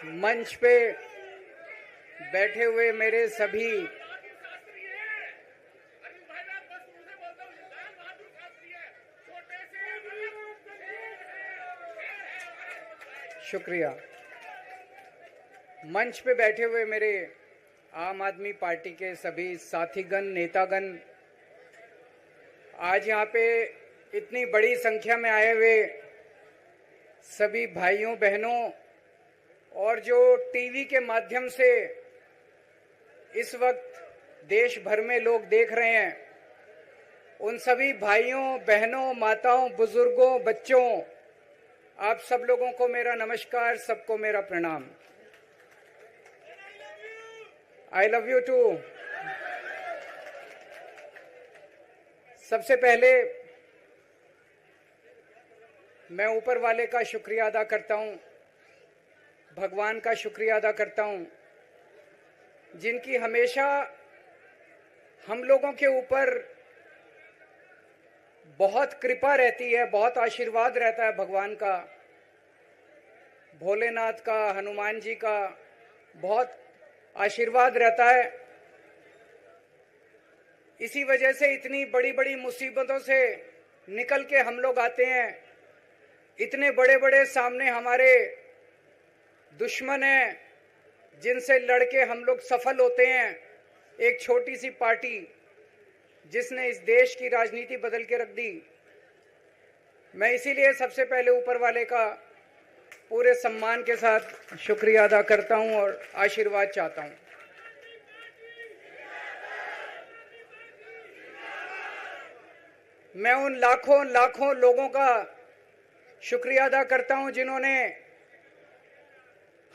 मंच पे बैठे हुए मेरे सभी शुक्रिया। मंच पे बैठे हुए मेरे आम आदमी पार्टी के सभी साथीगण, नेतागण, आज यहाँ पे इतनी बड़ी संख्या में आए हुए सभी भाइयों बहनों और जो टीवी के माध्यम से इस वक्त देश भर में लोग देख रहे हैं, उन सभी भाइयों बहनों, माताओं, बुजुर्गों, बच्चों, आप सब लोगों को मेरा नमस्कार, सबको मेरा प्रणाम। I love you too. सबसे पहले मैं ऊपर वाले का शुक्रिया अदा करता हूं, भगवान का शुक्रिया अदा करता हूं, जिनकी हमेशा हम लोगों के ऊपर बहुत कृपा रहती है, बहुत आशीर्वाद रहता है भगवान का, भोलेनाथ का, हनुमान जी का बहुत आशीर्वाद रहता है। इसी वजह से इतनी बड़ी बड़ी मुसीबतों से निकल के हम लोग आते हैं। इतने बड़े बड़े सामने हमारे दुश्मन हैं जिनसे लड़के हम लोग सफल होते हैं। एक छोटी सी पार्टी जिसने इस देश की राजनीति बदल के रख दी। मैं इसीलिए सबसे पहले ऊपर वाले का पूरे सम्मान के साथ शुक्रिया अदा करता हूं और आशीर्वाद चाहता हूं। मैं उन लाखों लाखों लोगों का शुक्रिया अदा करता हूं जिन्होंने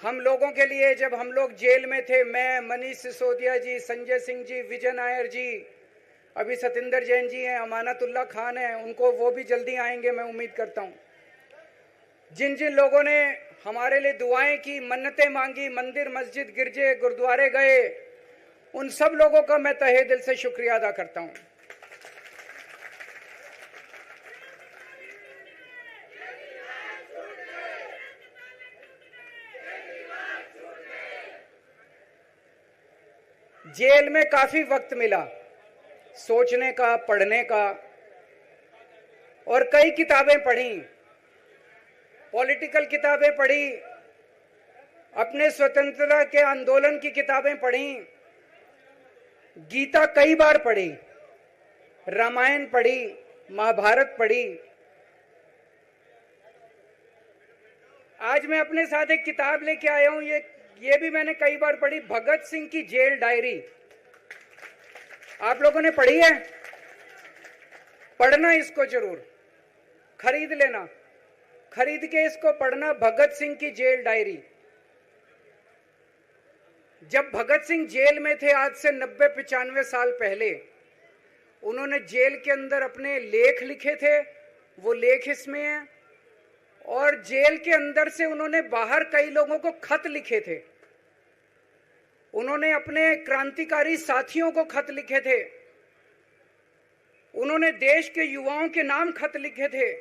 हम लोगों के लिए, जब हम लोग जेल में थे, मैं, मनीष सिसोदिया जी, संजय सिंह जी, विजय नायर जी, अभी सतिंदर जैन जी हैं, अमानतुल्लाह खान हैं, उनको वो भी जल्दी आएंगे मैं उम्मीद करता हूं। जिन जिन लोगों ने हमारे लिए दुआएं की, मन्नतें मांगी, मंदिर मस्जिद गिरजे गुरुद्वारे गए, उन सब लोगों का मैं तहे दिल से शुक्रिया अदा करता हूं। जेल में काफी वक्त मिला सोचने का, पढ़ने का, और कई किताबें पढ़ी, पॉलिटिकल किताबें पढ़ी, अपने स्वतंत्रता के आंदोलन की किताबें पढ़ी, गीता कई बार पढ़ी, रामायण पढ़ी, महाभारत पढ़ी। आज मैं अपने साथ एक किताब लेके आया हूं, ये भी मैंने कई बार पढ़ी, भगत सिंह की जेल डायरी। आप लोगों ने पढ़ी है? पढ़ना इसको जरूर, खरीद लेना, खरीद के इसको पढ़ना, भगत सिंह की जेल डायरी। जब भगत सिंह जेल में थे, आज से 90-95 साल पहले, उन्होंने जेल के अंदर अपने लेख लिखे थे, वो लेख इसमें हैं। और जेल के अंदर से उन्होंने बाहर कई लोगों को खत लिखे थे, उन्होंने अपने क्रांतिकारी साथियों को खत लिखे थे, उन्होंने देश के युवाओं के नाम खत लिखे थे।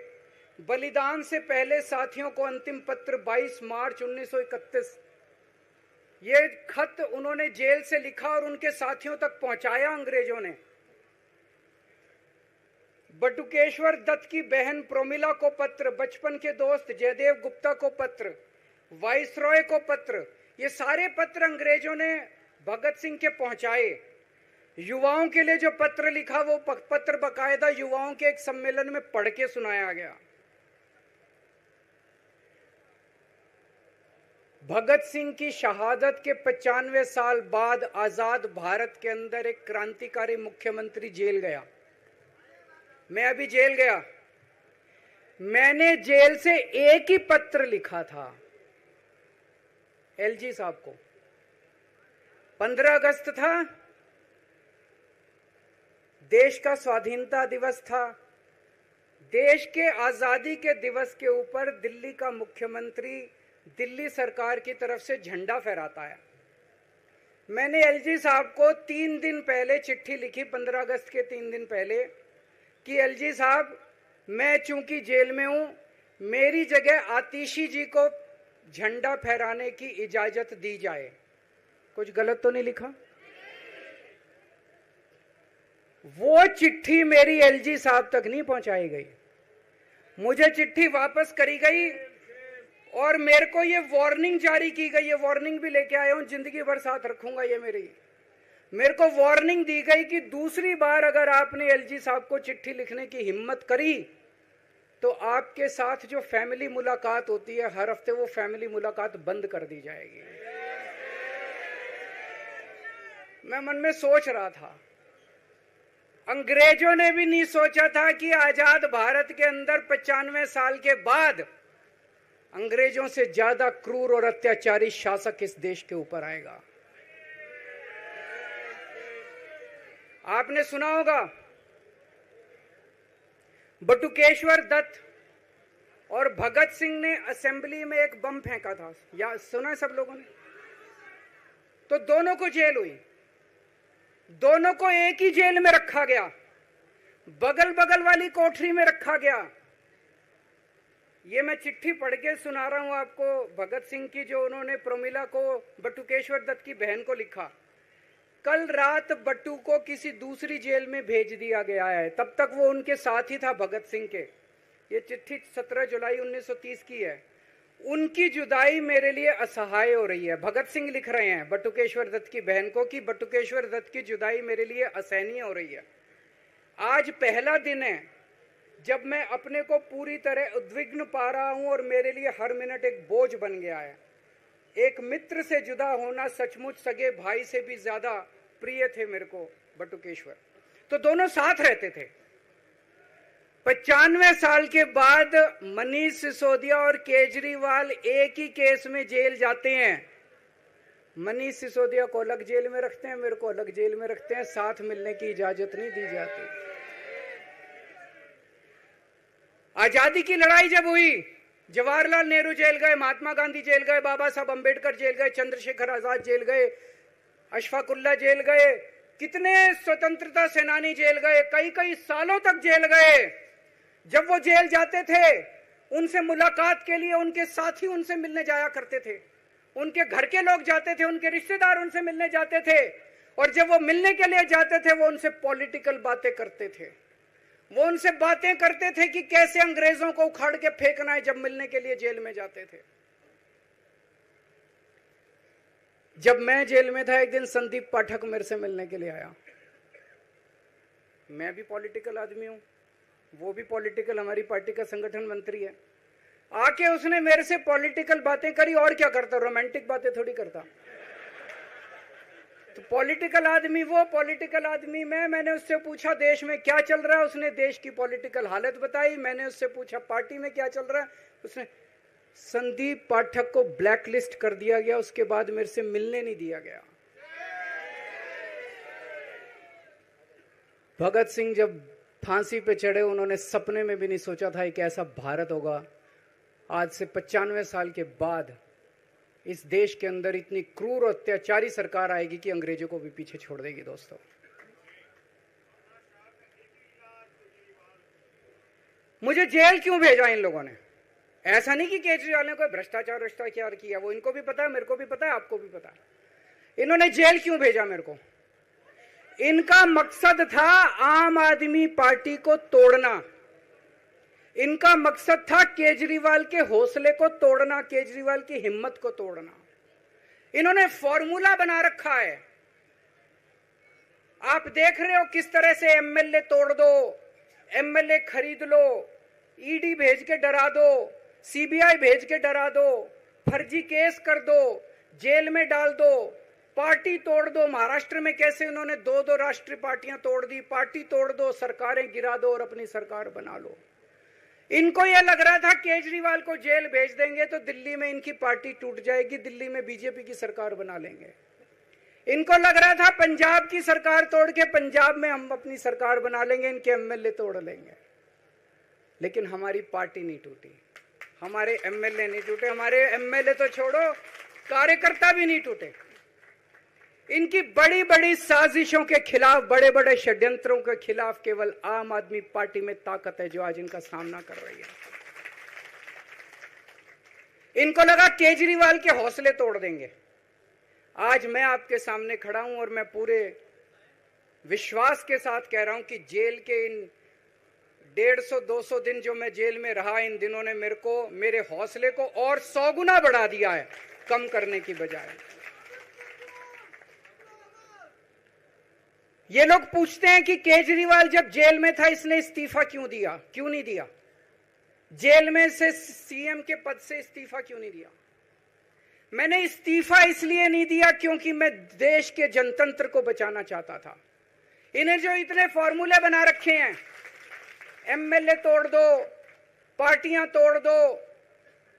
बलिदान से पहले साथियों को अंतिम पत्र 22 मार्च 1931, ये खत उन्होंने जेल से लिखा और उनके साथियों तक पहुंचाया अंग्रेजों ने। बटुकेश्वर दत्त की बहन प्रोमिला को पत्र, बचपन के दोस्त जयदेव गुप्ता को पत्र, वाइसरॉय को पत्र, ये सारे पत्र अंग्रेजों ने भगत सिंह के पहुंचाए। युवाओं के लिए जो पत्र लिखा, वो पत्र बकायदा युवाओं के एक सम्मेलन में पढ़ के सुनाया गया। भगत सिंह की शहादत के 95 साल बाद आजाद भारत के अंदर एक क्रांतिकारी मुख्यमंत्री जेल गया। मैं अभी जेल गया, मैंने जेल से एक ही पत्र लिखा था एलजी साहब को। 15 अगस्त था, देश का स्वाधीनता दिवस था। देश के आजादी के दिवस के ऊपर दिल्ली का मुख्यमंत्री दिल्ली सरकार की तरफ से झंडा फहराता है। मैंने एलजी साहब को 3 दिन पहले चिट्ठी लिखी, 15 अगस्त के 3 दिन पहले, कि एलजी साहब, मैं चूंकि जेल में हूं, मेरी जगह आतिशी जी को झंडा फहराने की इजाजत दी जाए। कुछ गलत तो नहीं लिखा? वो चिट्ठी मेरी एलजी साहब तक नहीं पहुंचाई गई, मुझे चिट्ठी वापस करी गई और मेरे को ये वार्निंग जारी की गई। ये वार्निंग भी लेके आया हूं, जिंदगी भर साथ रखूंगा ये मेरे को वार्निंग दी गई कि दूसरी बार अगर आपने एलजी साहब को चिट्ठी लिखने की हिम्मत करी तो आपके साथ जो फैमिली मुलाकात होती है हर हफ्ते, वो फैमिली मुलाकात बंद कर दी जाएगी। मैं मन में सोच रहा था, अंग्रेजों ने भी नहीं सोचा था कि आजाद भारत के अंदर 95 साल के बाद अंग्रेजों से ज्यादा क्रूर और अत्याचारी शासक इस देश के ऊपर आएगा। आपने सुना होगा बटुकेश्वर दत्त और भगत सिंह ने असेंबली में एक बम फेंका था, या सुना है सब लोगों ने? तो दोनों को जेल हुई, दोनों को एक ही जेल में रखा गया, बगल बगल वाली कोठरी में रखा गया। ये मैं चिट्ठी पढ़ के सुना रहा हूं आपको भगत सिंह की, जो उन्होंने प्रमिला को, बटुकेश्वर दत्त की बहन को लिखा। कल रात बट्टू को किसी दूसरी जेल में भेज दिया गया है, तब तक वो उनके साथ ही था भगत सिंह के। ये चिट्ठी 17 जुलाई 1930 की है। उनकी जुदाई मेरे लिए असहाय हो रही है। भगत सिंह लिख रहे हैं बटुकेश्वर दत्त की बहन को कि बटुकेश्वर दत्त की जुदाई मेरे लिए असहनीय हो रही है। आज पहला दिन है जब मैं अपने को पूरी तरह उद्विग्न पा रहा हूं और मेरे लिए हर मिनट एक बोझ बन गया है। एक मित्र से जुदा होना सचमुच सगे भाई से भी ज्यादा प्रिय थे मेरे को बटुकेश्वर। तो दोनों साथ रहते थे। 95 साल के बाद मनीष सिसोदिया और केजरीवाल एक ही केस में जेल जाते हैं। मनीष सिसोदिया को अलग जेल में रखते हैं, मेरे को अलग जेल में रखते हैं, साथ मिलने की इजाजत नहीं दी जाती। आजादी की लड़ाई जब हुई, जवाहरलाल नेहरू जेल गए, महात्मा गांधी जेल गए, बाबा साहब अंबेडकर जेल गए, चंद्रशेखर आजाद जेल गए, अशफाकुल्ला जेल गए, कितने स्वतंत्रता सेनानी जेल गए, कई कई सालों तक जेल गए। जब वो जेल जाते थे उनसे मुलाकात के लिए उनके साथी उनसे मिलने जाया करते थे, उनके घर के लोग जाते थे, उनके रिश्तेदार उनसे मिलने जाते थे, और जब वो मिलने के लिए जाते थे वो उनसे पॉलिटिकल बातें करते थे। वो उनसे बातें करते थे कि कैसे अंग्रेजों को उखाड़ के फेंकना है, जब मिलने के लिए जेल में जाते थे। जब मैं जेल में था एक दिन संदीप पाठक मेरे से मिलने के लिए आया। मैं भी पॉलिटिकल आदमी हूं, वो भी पॉलिटिकल, हमारी पार्टी का संगठन मंत्री है। आके उसने मेरे से पॉलिटिकल बातें करी। और क्या करता, रोमांटिक बातें थोड़ी करता। तो पॉलिटिकल आदमी वो, पॉलिटिकल आदमी मैंने उससे पूछा देश में क्या चल रहा है, उसने देश की पॉलिटिकल हालत बताई। मैंने उससे पूछा पार्टी में क्या चल रहा है, उसने संदीप पाठक को ब्लैकलिस्ट कर दिया गया। उसके बाद मेरे से मिलने नहीं दिया गया। भगत सिंह जब फांसी पे चढ़े, उन्होंने सपने में भी नहीं सोचा था कि ऐसा भारत होगा। आज से 95 साल के बाद इस देश के अंदर इतनी क्रूर और अत्याचारी सरकार आएगी कि अंग्रेजों को भी पीछे छोड़ देगी। दोस्तों, मुझे जेल क्यों भेजा इन लोगों ने? ऐसा नहीं कि केजरीवाल ने कोई भ्रष्टाचार किया, वो इनको भी पता है, मेरे को भी पता है, आपको भी पता है। इन्होंने जेल क्यों भेजा मेरे को? इनका मकसद था आम आदमी पार्टी को तोड़ना। इनका मकसद था केजरीवाल के हौसले को तोड़ना, केजरीवाल की हिम्मत को तोड़ना। इन्होंने फॉर्मूला बना रखा है। आप देख रहे हो किस तरह से एमएलए तोड़ दो, एमएलए खरीद लो, ईडी भेज के डरा दो, सीबीआई भेज के डरा दो, फर्जी केस कर दो, जेल में डाल दो, पार्टी तोड़ दो। महाराष्ट्र में कैसे उन्होंने 2-2 राष्ट्रीय पार्टियां तोड़ दी। पार्टी तोड़ दो, सरकारें गिरा दो और अपनी सरकार बना लो। इनको यह लग रहा था केजरीवाल को जेल भेज देंगे तो दिल्ली में इनकी पार्टी टूट जाएगी, दिल्ली में बीजेपी की सरकार बना लेंगे। इनको लग रहा था पंजाब की सरकार तोड़ के पंजाब में हम अपनी सरकार बना लेंगे, इनके एमएलए तोड़ लेंगे। लेकिन हमारी पार्टी नहीं टूटी, हमारे एमएलए नहीं टूटे, हमारे एमएलए तो छोड़ो, कार्यकर्ता भी नहीं टूटे। इनकी बड़ी बड़ी साजिशों के खिलाफ, बड़े बड़े षड्यंत्रों के खिलाफ केवल आम आदमी पार्टी में ताकत है जो आज इनका सामना कर रही है। इनको लगा केजरीवाल के हौसले तोड़ देंगे। आज मैं आपके सामने खड़ा हूं और मैं पूरे विश्वास के साथ कह रहा हूं कि जेल के इन 150-200 दिन जो मैं जेल में रहा, इन दिनों ने मेरे हौसले को और 100 गुना बढ़ा दिया है, कम करने की बजाय। ये लोग पूछते हैं कि केजरीवाल जब जेल में था इसने इस्तीफा क्यों दिया, क्यों नहीं दिया? जेल में से सीएम के पद से इस्तीफा क्यों नहीं दिया? मैंने इस्तीफा इसलिए नहीं दिया क्योंकि मैं देश के जनतंत्र को बचाना चाहता था। इन्हें जो इतने फॉर्मूले बना रखे हैं, एमएलए तोड़ दो, पार्टियां तोड़ दो,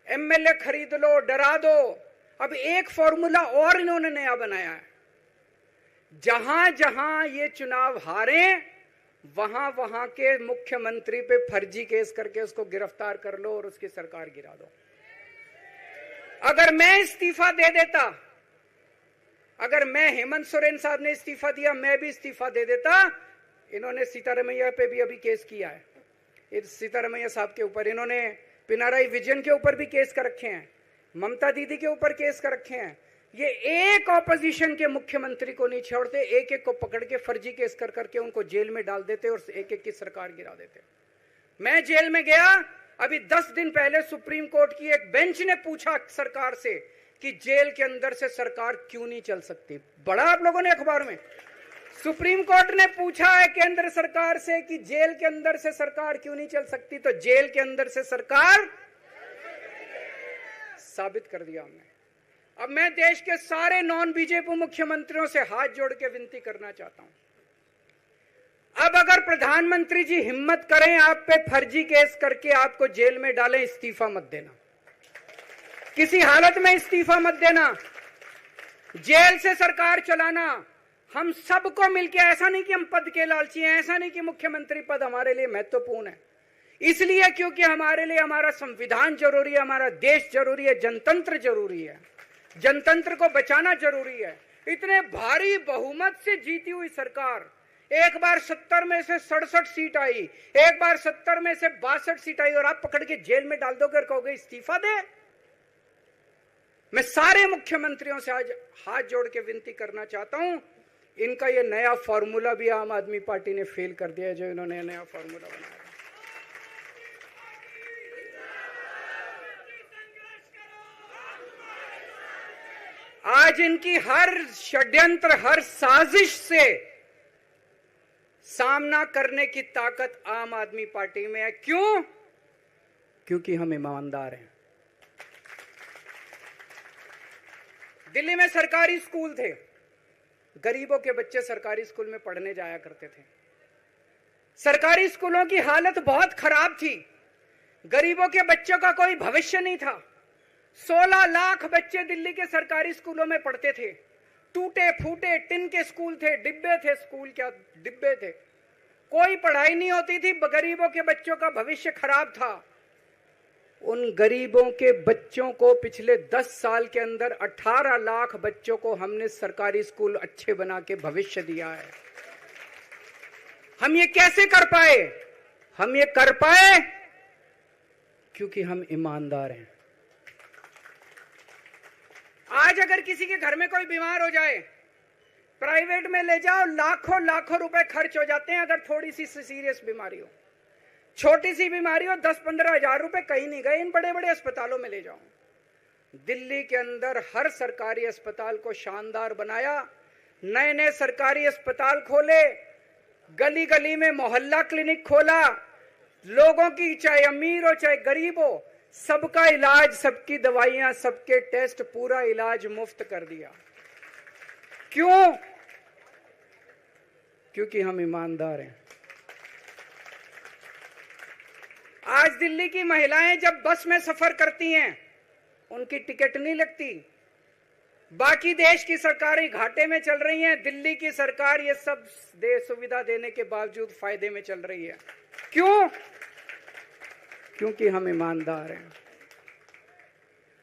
एमएलए खरीद लो, डरा दो, अब एक फॉर्मूला और इन्होंने नया बनाया है। जहां जहां ये चुनाव हारे वहां वहां के मुख्यमंत्री पे फर्जी केस करके उसको गिरफ्तार कर लो और उसकी सरकार गिरा दो। अगर मैं इस्तीफा दे देता, अगर मैं हेमंत सोरेन साहब ने इस्तीफा दिया, मैं भी इस्तीफा दे देता, इन्होंने सीतारमैया पे भी अभी केस किया है, इस सीतारमैया साहब के ऊपर, इन्होंने पिनाराई विजयन के ऊपर भी केस कर रखे हैं, ममता दीदी के ऊपर केस कर रखे हैं। ये एक ऑपोजिशन के मुख्यमंत्री को नहीं छोड़ते, एक एक को पकड़ के फर्जी केस कर करके उनको जेल में डाल देते और एक एक की सरकार गिरा देते। मैं जेल में गया, अभी 10 दिन पहले सुप्रीम कोर्ट की एक बेंच ने पूछा सरकार से कि जेल के अंदर से सरकार क्यों नहीं चल सकती। बड़ा आप लोगों ने अखबार में, सुप्रीम कोर्ट ने पूछा है केंद्र सरकार से कि जेल के अंदर से सरकार क्यों नहीं चल सकती, तो जेल के अंदर से सरकार साबित कर दिया हमने। अब मैं देश के सारे नॉन बीजेपी मुख्यमंत्रियों से हाथ जोड़ के विनती करना चाहता हूं, अब अगर प्रधानमंत्री जी हिम्मत करें आप पे फर्जी केस करके आपको जेल में डालें, इस्तीफा मत देना, किसी हालत में इस्तीफा मत देना, जेल से सरकार चलाना हम सबको मिलकर। ऐसा नहीं कि हम पद के लालची हैं, ऐसा नहीं कि मुख्यमंत्री पद हमारे लिए महत्वपूर्ण है, इसलिए क्योंकि हमारे लिए हमारा संविधान जरूरी है, हमारा देश जरूरी है, जनतंत्र जरूरी है, जनतंत्र को बचाना जरूरी है। इतने भारी बहुमत से जीती हुई सरकार, एक बार 70 में से 67 सीट आई, एक बार 70 में से 62 सीट आई, और आप पकड़ के जेल में डाल दोगे और कहोगे इस्तीफा दे। मैं सारे मुख्यमंत्रियों से आज हाथ जोड़ के विनती करना चाहता हूं, इनका ये नया फॉर्मूला भी आम आदमी पार्टी ने फेल कर दिया है, जो इन्होंने नया फॉर्मूला बनाया। आज इनकी हर षड्यंत्र, हर साजिश से सामना करने की ताकत आम आदमी पार्टी में है। क्यों? क्योंकि हम ईमानदार हैं। दिल्ली में सरकारी स्कूल थे, गरीबों के बच्चे सरकारी स्कूल में पढ़ने जाया करते थे। सरकारी स्कूलों की हालत बहुत खराब थी, गरीबों के बच्चों का कोई भविष्य नहीं था। 16 लाख बच्चे दिल्ली के सरकारी स्कूलों में पढ़ते थे। टूटे फूटे टिन के स्कूल थे, डिब्बे थे, स्कूल क्या डिब्बे थे, कोई पढ़ाई नहीं होती थी, गरीबों के बच्चों का भविष्य खराब था। उन गरीबों के बच्चों को पिछले 10 साल के अंदर 18 लाख बच्चों को हमने सरकारी स्कूल अच्छे बना के भविष्य दिया है। हम ये कैसे कर पाए? हम ये कर पाए क्योंकि हम ईमानदार हैं। आज अगर किसी के घर में कोई बीमार हो जाए, प्राइवेट में ले जाओ, लाखों लाखों रुपए खर्च हो जाते हैं। अगर थोड़ी सी सीरियस बीमारी हो, छोटी सी बीमारी हो, 10-15 हजार रुपए कहीं नहीं गए, इन बड़े बड़े अस्पतालों में ले जाओ। दिल्ली के अंदर हर सरकारी अस्पताल को शानदार बनाया, नए नए सरकारी अस्पताल खोले, गली गली में मोहल्ला क्लिनिक खोला, लोगों की चाहे अमीर हो चाहे गरीब हो, सबका इलाज, सबकी दवाइयां, सबके टेस्ट, पूरा इलाज मुफ्त कर दिया। क्यों? क्योंकि हम ईमानदार हैं। आज दिल्ली की महिलाएं जब बस में सफर करती हैं, उनकी टिकट नहीं लगती। बाकी देश की सरकारें घाटे में चल रही हैं, दिल्ली की सरकार ये सब सुविधा देने के बावजूद फायदे में चल रही है। क्यों? क्योंकि हम ईमानदार हैं।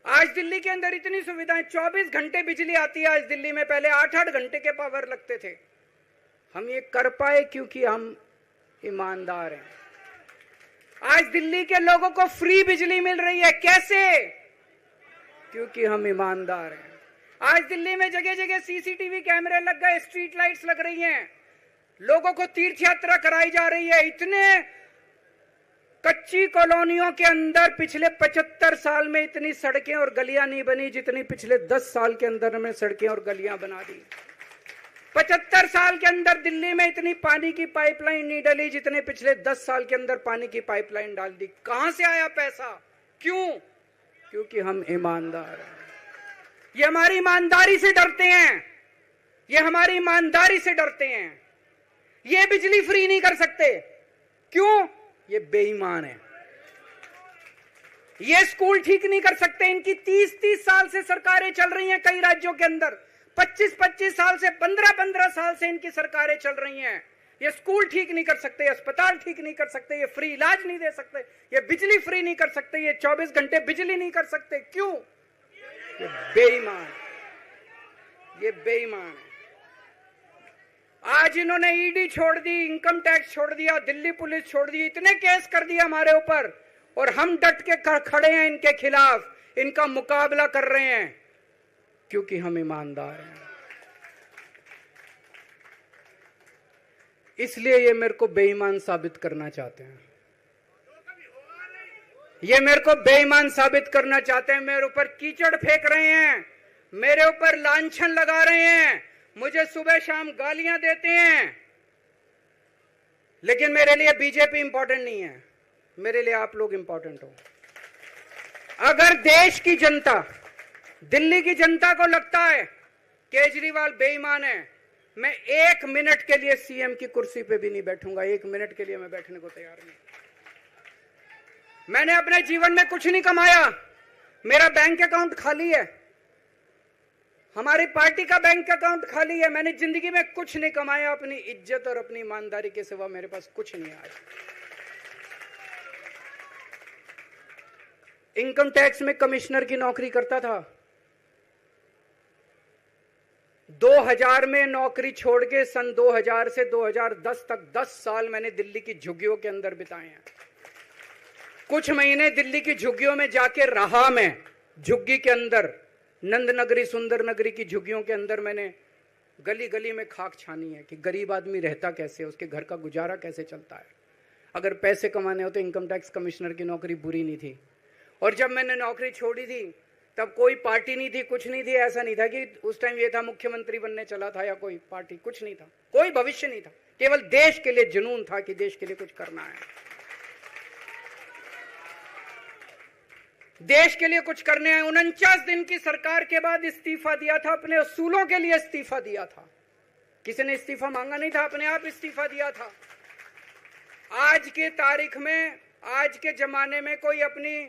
आज दिल्ली के अंदर इतनी सुविधाएं, 24 घंटे बिजली आती है आज दिल्ली में, पहले 8-8 घंटे के पावर लगते थे। हम ये कर पाए क्योंकि हम ईमानदार हैं। आज दिल्ली के लोगों को फ्री बिजली मिल रही है। कैसे? क्योंकि हम ईमानदार हैं। आज दिल्ली में जगह जगह सीसीटीवी कैमरे लग गए, स्ट्रीट लाइट्स लग रही हैं, लोगों को तीर्थ यात्रा कराई जा रही है। इतने कच्ची कॉलोनियों के अंदर पिछले 75 साल में इतनी सड़कें और गलियां नहीं बनी जितनी पिछले 10 साल के अंदर हमने सड़कें और गलियां बना दी। 75 साल के अंदर दिल्ली में इतनी पानी की पाइपलाइन नहीं डली जितने पिछले 10 साल के अंदर पानी की पाइपलाइन डाल दी। कहां से आया पैसा? क्यों? क्योंकि हम ईमानदार हैं। ये हमारी ईमानदारी से डरते हैं, ये हमारी ईमानदारी से डरते हैं। ये बिजली फ्री नहीं कर सकते, क्यों? ये बेईमान है। ये स्कूल ठीक नहीं कर सकते, इनकी 30-30 साल से सरकारें चल रही हैं कई राज्यों के अंदर, 25-25 साल से, 15-15 साल से इनकी सरकारें चल रही हैं। ये स्कूल ठीक नहीं कर सकते, अस्पताल ठीक नहीं कर सकते, ये फ्री इलाज नहीं दे सकते, ये बिजली फ्री नहीं कर सकते, ये 24 घंटे बिजली नहीं कर सकते। क्यों? ये बेईमान, ये बेईमान है। आज इन्होंने ईडी छोड़ दी, इनकम टैक्स छोड़ दिया, दिल्ली पुलिस छोड़ दी, इतने केस कर दिए हमारे ऊपर, और हम डट के खड़े हैं इनके खिलाफ, इनका मुकाबला कर रहे हैं, क्योंकि हम ईमानदार हैं। इसलिए ये मेरे को बेईमान साबित करना चाहते हैं, ये मेरे को बेईमान साबित करना चाहते हैं। मेरे ऊपर कीचड़ फेंक रहे हैं, मेरे ऊपर लांछन लगा रहे हैं, मुझे सुबह शाम गालियां देते हैं, लेकिन मेरे लिए बीजेपी इंपॉर्टेंट नहीं है, मेरे लिए आप लोग इंपॉर्टेंट हो। अगर देश की जनता, दिल्ली की जनता को लगता है केजरीवाल बेईमान है, मैं 1 मिनट के लिए सीएम की कुर्सी पे भी नहीं बैठूंगा। 1 मिनट के लिए मैं बैठने को तैयार नहीं। मैंने अपने जीवन में कुछ नहीं कमाया, मेरा बैंक अकाउंट खाली है, हमारी पार्टी का बैंक अकाउंट खाली है। मैंने जिंदगी में कुछ नहीं कमाया, अपनी इज्जत और अपनी ईमानदारी के सिवा मेरे पास कुछ नहीं है। आज इनकम टैक्स में कमिश्नर की नौकरी करता था, 2000 में नौकरी छोड़ के सन 2000 से 2010 तक 10 साल मैंने दिल्ली की झुग्गियों के अंदर बिताए हैं। कुछ महीने दिल्ली की झुग्गियों में जाके रहा मैं, झुग्गी के अंदर, नंद नगरी, सुंदर नगरी की झुग्गियों के अंदर मैंने गली गली में खाक छानी है कि गरीब आदमी रहता कैसे, उसके घर का गुजारा कैसे चलता है। अगर पैसे कमाने हो तो इनकम टैक्स कमिश्नर की नौकरी बुरी नहीं थी। और जब मैंने नौकरी छोड़ी थी तब कोई पार्टी नहीं थी, कुछ नहीं थी। ऐसा नहीं था कि उस टाइम ये था मुख्यमंत्री बनने चला था या कोई पार्टी, कुछ नहीं था, कोई भविष्य नहीं था, केवल देश के लिए जुनून था कि देश के लिए कुछ करना है, देश के लिए कुछ करने हैं। 49 दिन की सरकार के बाद इस्तीफा दिया था, अपने असूलों के लिए इस्तीफा दिया था, किसी ने इस्तीफा मांगा नहीं था, अपने आप इस्तीफा दिया था। आज के तारीख में, आज के जमाने में कोई अपनी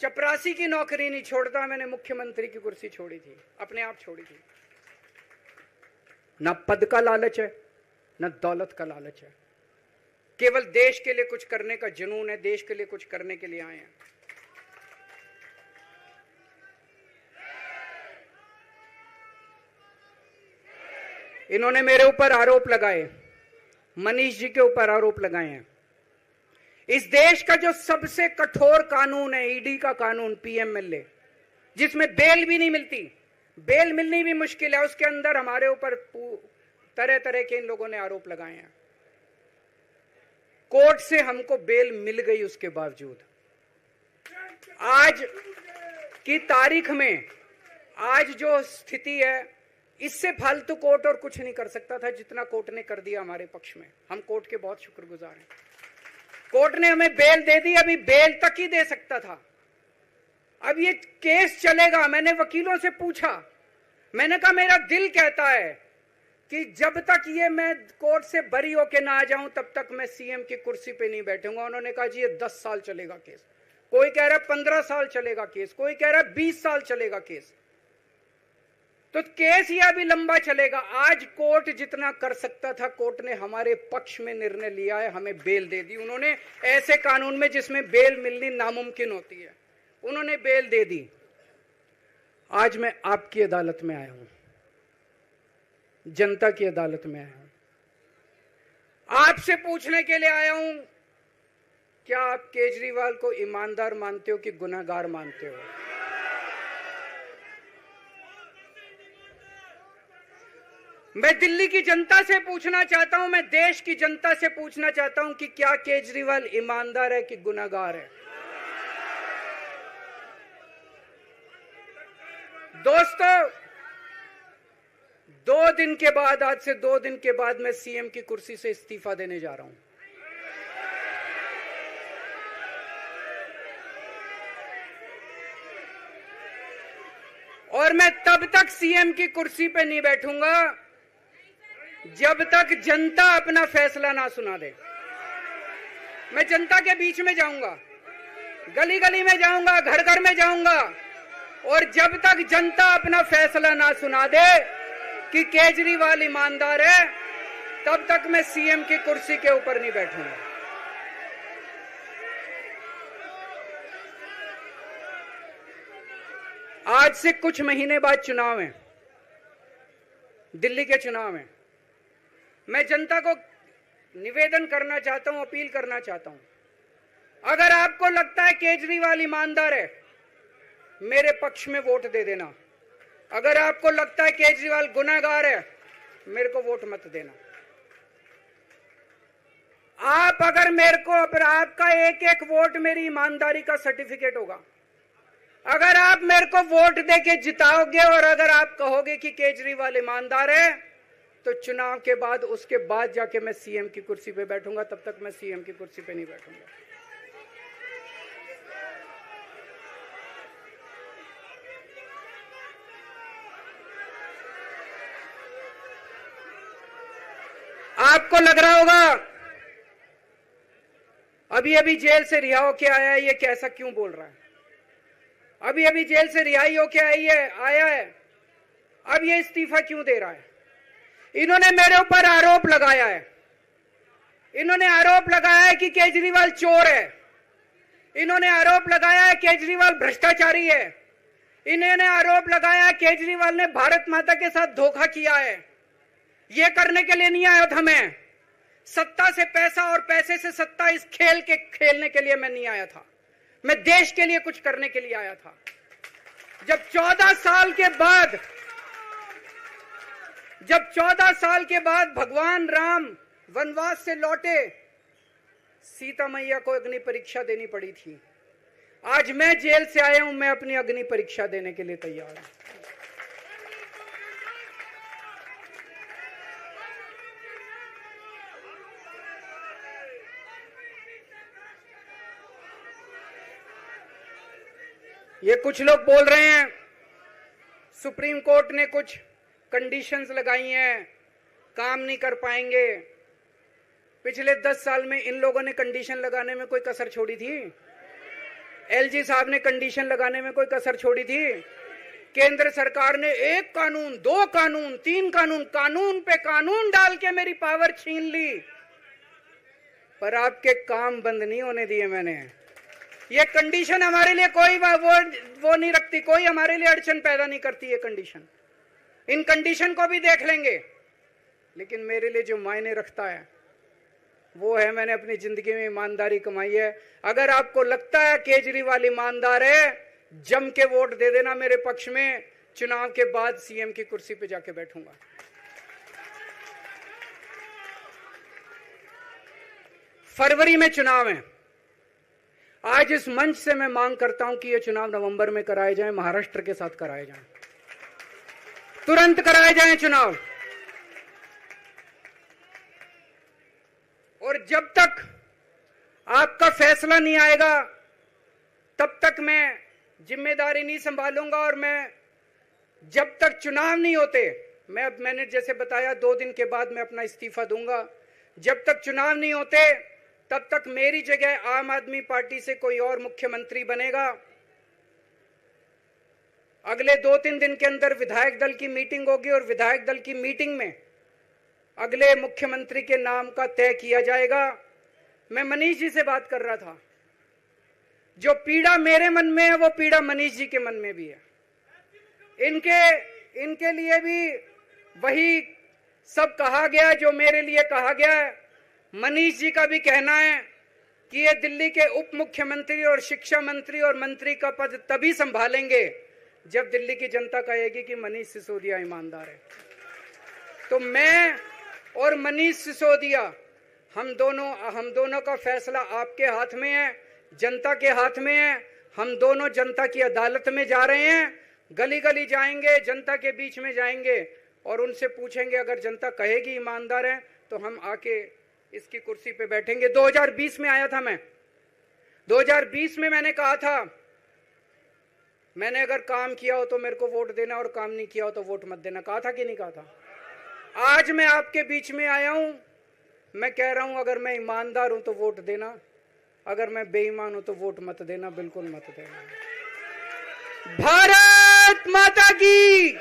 चपरासी की नौकरी नहीं छोड़ता। मैंने मुख्यमंत्री की कुर्सी छोड़ी थी, अपने आप छोड़ी थी। ना पद का लालच है, ना दौलत का लालच है, केवल देश के लिए कुछ करने का जुनून है, देश के लिए कुछ करने के लिए आए हैं। इन्होंने मेरे ऊपर आरोप लगाए, मनीष जी के ऊपर आरोप लगाए हैं। इस देश का जो सबसे कठोर कानून है ईडी का कानून, पीएमएलए, जिसमें बेल भी नहीं मिलती, बेल मिलनी भी मुश्किल है, उसके अंदर हमारे ऊपर तरह तरह के इन लोगों ने आरोप लगाए हैं। कोर्ट से हमको बेल मिल गई, उसके बावजूद आज की तारीख में, आज जो स्थिति है, इससे फालतू कोर्ट और कुछ नहीं कर सकता था जितना कोर्ट ने कर दिया हमारे पक्ष में। हम कोर्ट के बहुत शुक्रगुजार हैं। कोर्ट ने हमें बेल दे दी, अभी बेल तक ही दे सकता था। अब ये केस चलेगा। मैंने वकीलों से पूछा, मैंने कहा मेरा दिल कहता है कि जब तक ये मैं कोर्ट से बरी होके ना आ जाऊं तब तक मैं सीएम की कुर्सी पे नहीं बैठूंगा। उन्होंने कहा जी ये 10 साल चलेगा केस, कोई कह रहा है 15 साल चलेगा केस, कोई कह रहा है 20 साल चलेगा केस। तो केस ये अभी लंबा चलेगा। आज कोर्ट जितना कर सकता था, कोर्ट ने हमारे पक्ष में निर्णय लिया है, हमें बेल दे दी। उन्होंने ऐसे कानून में जिसमें बेल मिलनी नामुमकिन होती है, उन्होंने बेल दे दी। आज मैं आपकी अदालत में आया हूं, जनता की अदालत में आया हूं, आपसे पूछने के लिए आया हूं, क्या आप केजरीवाल को ईमानदार मानते हो कि गुनहगार मानते हो? मैं दिल्ली की जनता से पूछना चाहता हूं, मैं देश की जनता से पूछना चाहता हूं कि क्या केजरीवाल ईमानदार है कि गुनहगार है? दोस्तों, 2 दिन के बाद, आज से 2 दिन के बाद मैं सीएम की कुर्सी से इस्तीफा देने जा रहा हूं। और मैं तब तक सीएम की कुर्सी पे नहीं बैठूंगा जब तक जनता अपना फैसला ना सुना दे। मैं जनता के बीच में जाऊंगा, गली गली में जाऊंगा, घर घर में जाऊंगा, और जब तक जनता अपना फैसला ना सुना दे कि केजरीवाल ईमानदार है, तब तक मैं सीएम की कुर्सी के ऊपर नहीं बैठूंगा। आज से कुछ महीने बाद चुनाव है, दिल्ली के चुनाव है। मैं जनता को निवेदन करना चाहता हूं, अपील करना चाहता हूं, अगर आपको लगता है केजरीवाल ईमानदार है, मेरे पक्ष में वोट दे देना। अगर आपको लगता है केजरीवाल गुनहगार है, मेरे को वोट मत देना। आप अगर मेरे को, आपका एक एक वोट मेरी ईमानदारी का सर्टिफिकेट होगा। अगर आप मेरे को वोट देके जिताओगे और अगर आप कहोगे कि केजरीवाल ईमानदार है, तो चुनाव के बाद, उसके बाद जाके मैं सीएम की कुर्सी पे बैठूंगा। तब तक मैं सीएम की कुर्सी पे नहीं बैठूंगा। आपको लग रहा होगा अभी अभी जेल से रिहा होके आया है, ये कैसा क्यों बोल रहा है? अभी अभी जेल से रिहाई होके आया है, अब ये इस्तीफा क्यों दे रहा है? इन्होंने मेरे ऊपर आरोप लगाया है, इन्होंने आरोप लगाया है कि केजरीवाल चोर है, इन्होंने आरोप लगाया है केजरीवाल भ्रष्टाचारी है, इन्होंने आरोप लगाया है केजरीवाल ने भारत माता के साथ धोखा किया है। ये करने के लिए नहीं आया था मैं, सत्ता से पैसा और पैसे से सत्ता, इस खेल के खेलने के लिए मैं नहीं आया था। मैं देश के लिए कुछ करने के लिए आया था। जब 14 साल के बाद भगवान राम वनवास से लौटे, सीता मैया को अग्नि परीक्षा देनी पड़ी थी। आज मैं जेल से आया हूं, मैं अपनी अग्नि परीक्षा देने के लिए तैयार हूं। ये कुछ लोग बोल रहे हैं सुप्रीम कोर्ट ने कुछ कंडीशंस लगाई हैं, काम नहीं कर पाएंगे। पिछले 10 साल में इन लोगों ने कंडीशन लगाने में कोई कसर छोड़ी थी? एलजी साहब ने कंडीशन लगाने में कोई कसर छोड़ी थी? केंद्र सरकार ने 1 कानून, 2 कानून, 3 कानून, कानून पे कानून डाल के मेरी पावर छीन ली, पर आपके काम बंद नहीं होने दिए मैंने। ये कंडीशन हमारे लिए कोई वो नहीं रखती, कोई हमारे लिए अड़चन पैदा नहीं करती ये कंडीशन। इन कंडीशन को भी देख लेंगे, लेकिन मेरे लिए जो मायने रखता है वो है, मैंने अपनी जिंदगी में ईमानदारी कमाई है। अगर आपको लगता है केजरीवाल ईमानदार है, जम के वोट दे देना मेरे पक्ष में। चुनाव के बाद सीएम की कुर्सी पे जाके बैठूंगा। फरवरी में चुनाव है। आज इस मंच से मैं मांग करता हूं कि ये चुनाव नवंबर में कराए जाएं, महाराष्ट्र के साथ कराए जाएं, तुरंत कराए जाएं चुनाव। और जब तक आपका फैसला नहीं आएगा, तब तक मैं जिम्मेदारी नहीं संभालूंगा। और मैं, जब तक चुनाव नहीं होते, मैंने जैसे बताया 2 दिन के बाद मैं अपना इस्तीफा दूंगा। जब तक चुनाव नहीं होते, तब तक मेरी जगह आम आदमी पार्टी से कोई और मुख्यमंत्री बनेगा। अगले 2-3 दिन के अंदर विधायक दल की मीटिंग होगी और विधायक दल की मीटिंग में अगले मुख्यमंत्री के नाम का तय किया जाएगा। मैं मनीष जी से बात कर रहा था, जो पीड़ा मेरे मन में है वो पीड़ा मनीष जी के मन में भी है। इनके लिए भी वही सब कहा गया जो मेरे लिए कहा गया है। मनीष जी का भी कहना है कि ये दिल्ली के उप मुख्यमंत्री और शिक्षा मंत्री और मंत्री का पद तभी संभालेंगे जब दिल्ली की जनता कहेगी कि मनीष सिसोदिया ईमानदार है। तो मैं और मनीष सिसोदिया, हम दोनों का फैसला आपके हाथ में है, जनता के हाथ में है। हम दोनों जनता की अदालत में जा रहे हैं, गली गली जाएंगे, जनता के बीच में जाएंगे और उनसे पूछेंगे, अगर जनता कहेगी ईमानदार है तो हम आके इसकी कुर्सी पे बैठेंगे। 2020 में आया था मैं, 2020 में मैंने कहा था, मैंने अगर काम किया हो तो मेरे को वोट देना और काम नहीं किया हो तो वोट मत देना। कहा था कि नहीं कहा था? आज मैं आपके बीच में आया हूं, मैं कह रहा हूं अगर मैं ईमानदार हूं तो वोट देना, अगर मैं बेईमान हूं तो वोट मत देना, बिल्कुल मत देना। भारत माता की